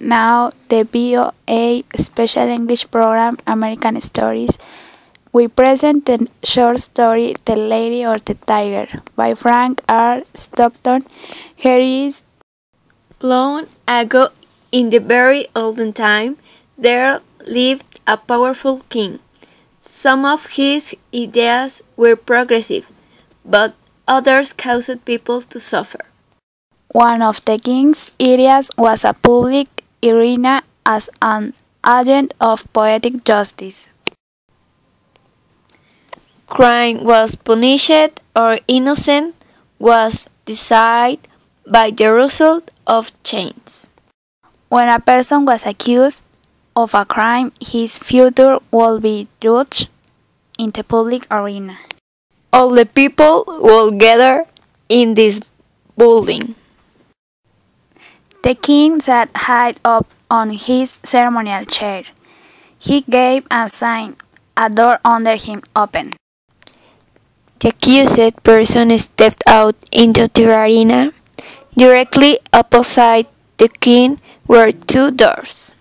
Now, the VOA Special English program, American Stories, we present the short story The Lady or the Tiger by Frank R. Stockton. Here is Long ago, in the very olden time, there lived a powerful king. Some of his ideas were progressive, but others caused people to suffer. one of the king's ideas was a public arena as an agent of poetic justice. Crime was punished or innocence was decided by the result of chains. When a person was accused of a crime, his future would be judged in the public arena. All the people would gather in this building. The king sat high up on his ceremonial chair. He gave a sign. A door under him opened. The accused person stepped out into the arena. Directly opposite the king were two doors.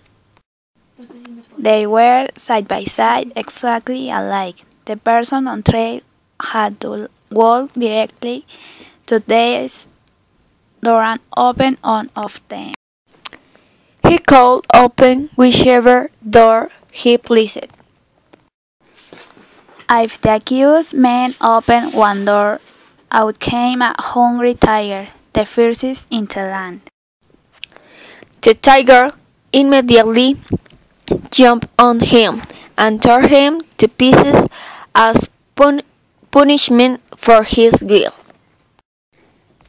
They were side by side, exactly alike. The person on trial had to walk directly to this door and open one of them. He could open whichever door he pleased. If the accused man opened one door, out came a hungry tiger, the fiercest in the land. The tiger immediately jumped on him and tore him to pieces as punishment for his guilt.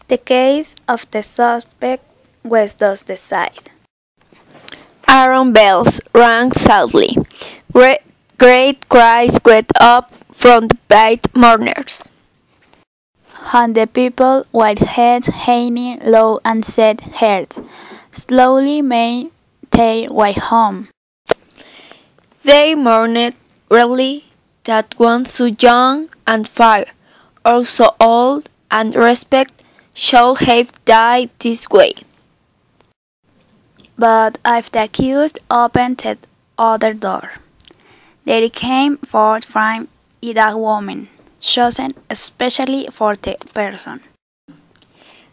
The case of the suspect was thus decided. Alarm bells rang sadly. Great cries went up from the white mourners. And the people, with heads hanging low and set hearts, slowly made their way home. They mourned really that one so young and fair, or so old and respect, should have died this way. But if the accused opened the other door, there came forth from it a woman, chosen especially for the person.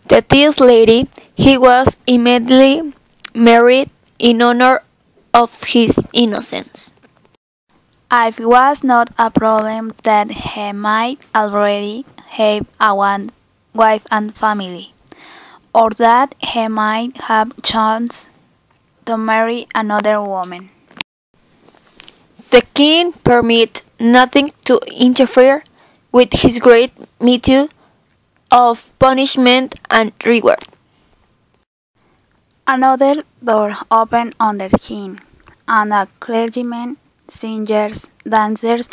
This lady, he was immediately married in honor of his innocence. If it was not a problem that he might already have a wife and family, or that he might have chance to marry another woman. The king permitted nothing to interfere with his great method of punishment and reward. Another door opened under the king, and a clergyman, singers, dancers,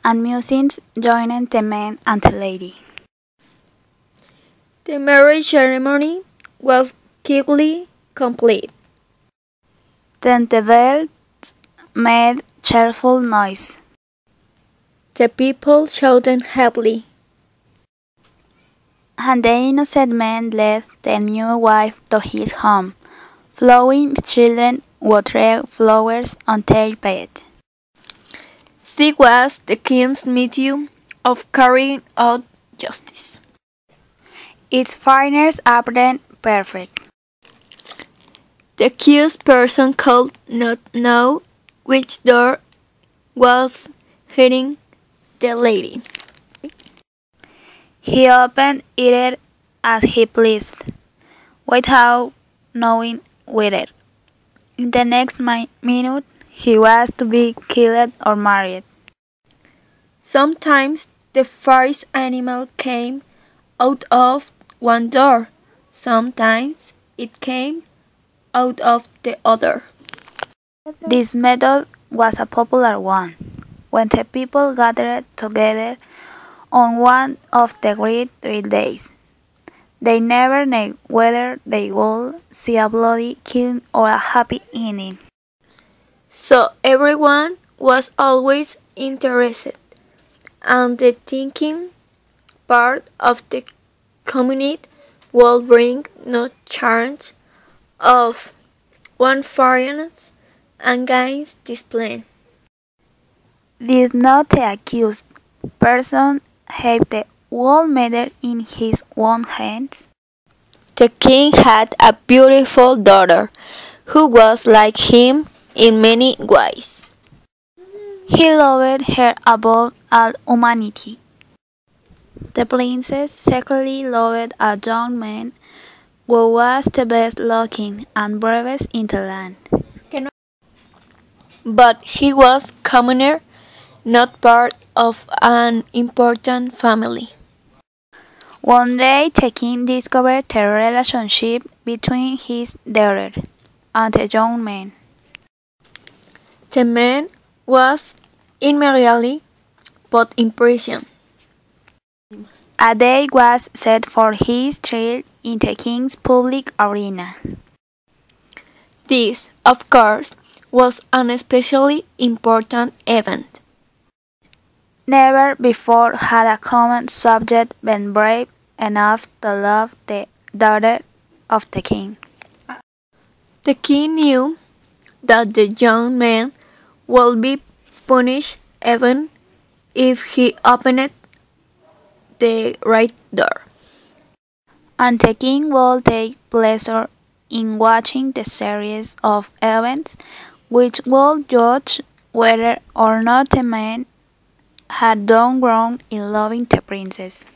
and musicians joined the man and the lady. The marriage ceremony was quickly complete. Then the bells made cheerful noise. The people shouted happily. And the innocent man led the new wife to his home, flowing children would throw flowers on their bed. This was the king's method of carrying out justice. Its fairness appeared perfect. The accused person could not know which door was hitting the lady. He opened it as he pleased, without knowing whither. In the next minute, he was to be killed or married. Sometimes the first animal came out of one door. Sometimes it came out of the other. This method was a popular one. When the people gathered together on one of the great 3 days, they never knew whether they would see a bloody killing or a happy ending. So everyone was always interested, and the thinking part of the community would bring no chance of one foreigners against this plan. Did not the accused person have the whole matter in his own hands? The king had a beautiful daughter who was like him in many ways. He loved her above all humanity. The princess secretly loved a young man who was the best looking and bravest in the land. But he was commoner, not part of an important family. One day the king discovered the relationship between his daughter and the young man. The man was immediately put in prison. A day was set for his trial in the king's public arena. This, of course, was an especially important event. Never before had a common subject been brave enough to love the daughter of the king. The king knew that the young man would be punished even if he opened the right door. And the king would take pleasure in watching the series of events which would judge whether or not the man had done wrong in loving the princess.